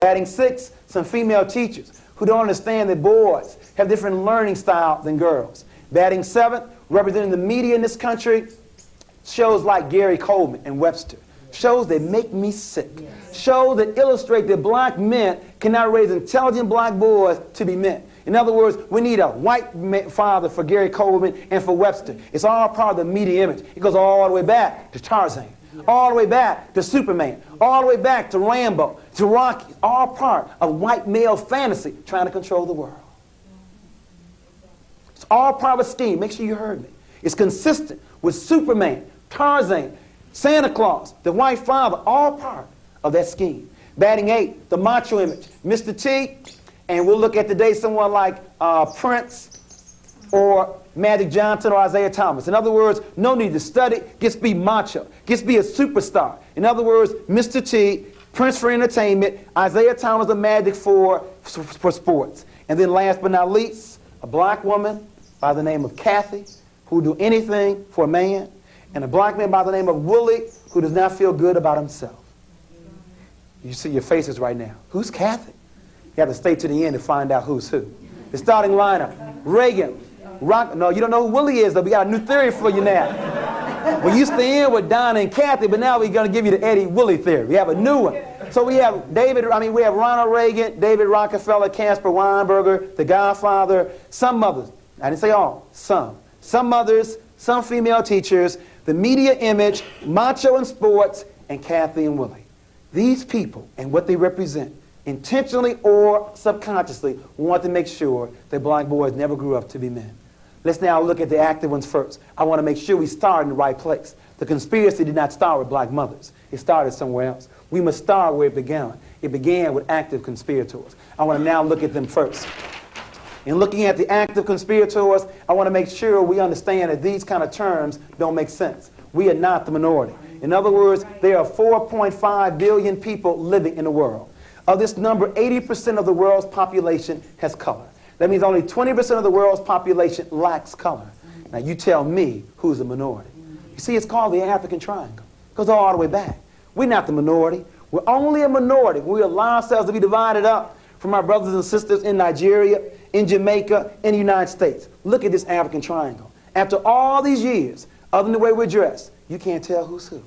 Batting 6, some female teachers who don't understand that boys have different learning style than girls. Batting 7, representing the media in this country, shows like Gary Coleman and Webster. Shows that make me sick. Shows that illustrate that black men cannot raise intelligent black boys to be men. In other words, we need a white father for Gary Coleman and for Webster. It's all part of the media image. It goes all the way back to Tarzan, all the way back to Superman, all the way back to Rambo, to Rocky. All part of white male fantasy trying to control the world. It's all part of a scheme. Make sure you heard me. It's consistent with Superman, Tarzan, Santa Claus, the white father, all part of that scheme. Batting 8, the macho image, Mr. T, and we'll look at today someone like Prince or Magic Johnson or Isaiah Thomas. In other words, no need to study, just be macho, just be a superstar. In other words, Mr. T, Prince for entertainment, Isaiah Thomas or Magic for sports. And then last but not least, a black woman by the name of Kathy, who will do anything for a man, and a black man by the name of Willie, who does not feel good about himself. You see your faces right now. Who's Kathy? You have to stay to the end to find out who's who. The starting lineup: Reagan, Rock. No, you don't know who Willie is, though. We got a new theory for you now. We used to end with Donna and Kathy, but now we're going to give you the Eddie Willie theory. We have a new one. So we have we have Ronald Reagan, David Rockefeller, Caspar Weinberger, The Godfather, some mothers. I didn't say all, some. Some mothers, some female teachers, the media image, macho in sports, and Kathy and Willie. These people and what they represent, intentionally or subconsciously, want to make sure that black boys never grew up to be men. Let's now look at the active ones first. I want to make sure we start in the right place. The conspiracy did not start with black mothers. It started somewhere else. We must start where it began. It began with active conspirators. I want to now look at them first. In looking at the active conspirators, I want to make sure we understand that these kind of terms don't make sense. We are not the minority. In other words, there are 4.5 billion people living in the world. Of this number, 80% of the world's population has color. That means only 20% of the world's population lacks color. Now you tell me who's the minority. You see, it's called the African Triangle. It goes all the way back. We're not the minority. We're only a minority when we allow ourselves to be divided up from our brothers and sisters in Nigeria, in Jamaica, in the United States. Look at this African Triangle. After all these years, other than the way we're dressed, you can't tell who's who.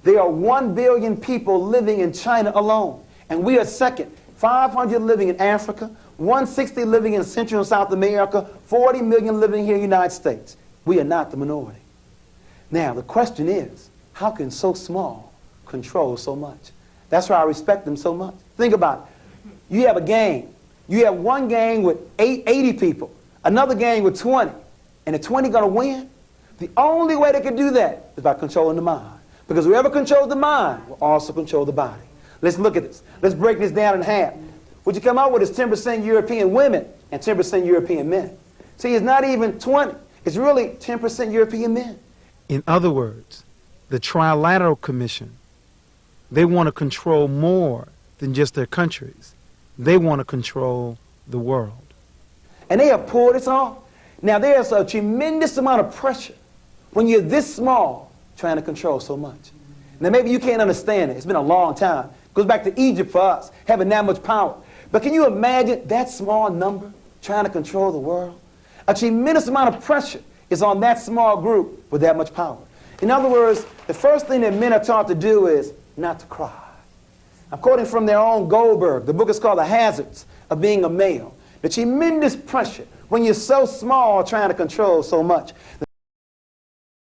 There are 1 billion people living in China alone, and we are second. 500 living in Africa, 160 living in Central and South America, 40 million living here in the United States. We are not the minority. Now, the question is, how can so small control so much? That's why I respect them so much. Think about it. You have a gang. You have one gang with 80 people, another gang with 20, and the 20 going to win? The only way they can do that is by controlling the mind. Because whoever controls the mind will also control the body. Let's look at this. Let's break this down in half. What you come up with is 10% European women and 10% European men. See, it's not even 20. It's really 10% European men. In other words, the Trilateral Commission, they want to control more than just their countries. They want to control the world. And they have pulled this off. Now, there's a tremendous amount of pressure when you're this small trying to control so much. Now, maybe you can't understand it. It's been a long time. It goes back to Egypt for us, having that much power. But can you imagine that small number trying to control the world? A tremendous amount of pressure is on that small group with that much power. In other words, the first thing that men are taught to do is not to cry. I'm quoting from their own Goldberg. The book is called The Hazards of Being a Male. The tremendous pressure when you're so small trying to control so much.